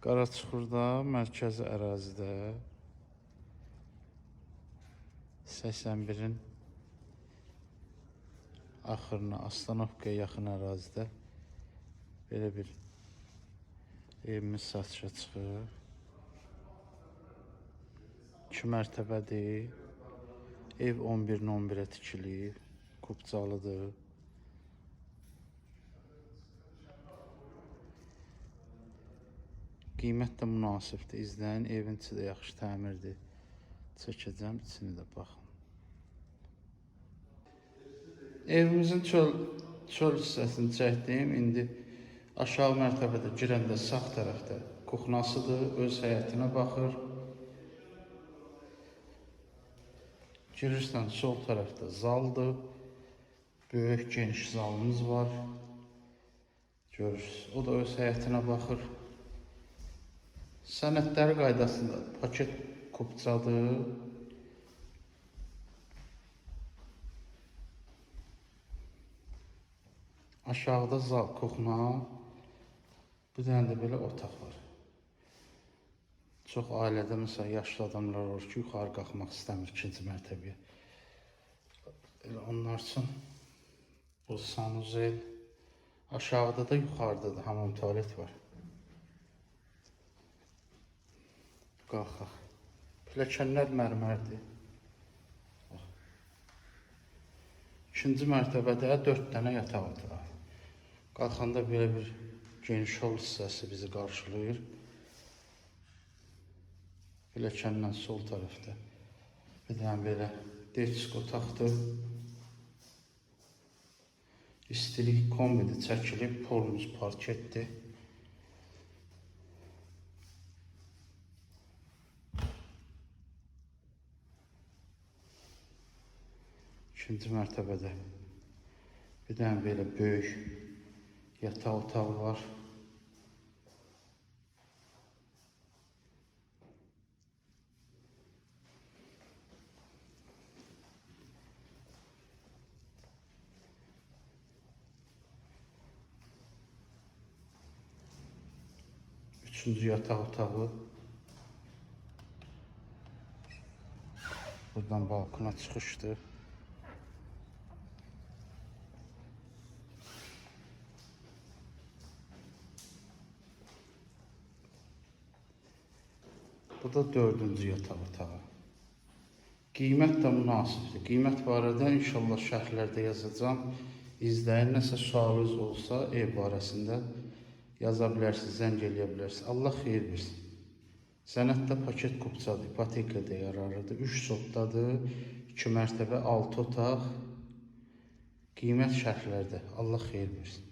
Qaraçuxurda, mərkəzi ərazidə 81-in axırına, Astanovkaya yaxın ərazidə belə bir evimiz satışa çıxır. 2 mərtəbədir. Ev 11-11-ə tikilib, kubcalıdır. Qiymət də münasibdir. İzləyin, evin içi də yaxşı təmirdir. Çəkəcəm, içini də baxın. Evimizin çöl hissəsini çəkdim. İndi aşağı mərtəbədə girəndə sağ tərəfdə kuxnasıdır, öz həyətinə baxır. Girirsən sol tərəfdə zaldır. Böyük geniş zalımız var. Görürsünüz, o da öz həyətinə baxır. Sənədləri qaydasında paket kubcadır. Aşağıda zal, kuxna. Bir dənə də belə otaq var. Çox ailədə məsələn yaşlı adamlar olur ki, yuxarı qalxmaq istəmir ikinci mərtəbəyə. Onlar üçün bu sanuzel. Aşağıda da yuxarıda da hamam tualet var. Qalxaq. Pilləkənlər mərmərdir. İkinci mərtəbədə 4 dənə yataq otağı. Qalxanda belə bir geniş hol hissəsi bizi qarşılayır. Pilləkəndən sol tərəfdə bir dənə belə desk otaqdır. İstilik kombidir, çəkilib, polumuz parketdir. İkinci mərtəbədə bir dənə belə böyük yataq otağı var. Üçüncü yataq otağı. Buradan balkona çıxışdır. Bu da 4-cü yataq otağı. Qiymət də münasibdir. Qiymət barədə inşallah şərhlərdə yazacağam. İzləyin, nəsə sualınız olsa ev barəsində yaza bilərsiniz, zəng eləyə bilərsiniz. Allah xeyir versin. Sənəddə paket kubcadır, ipotekada yararlıdır. 3 sotdadır, 2 mərtəbə, 6 otaq. Qiymət şərhlərdə. Allah xeyir versin.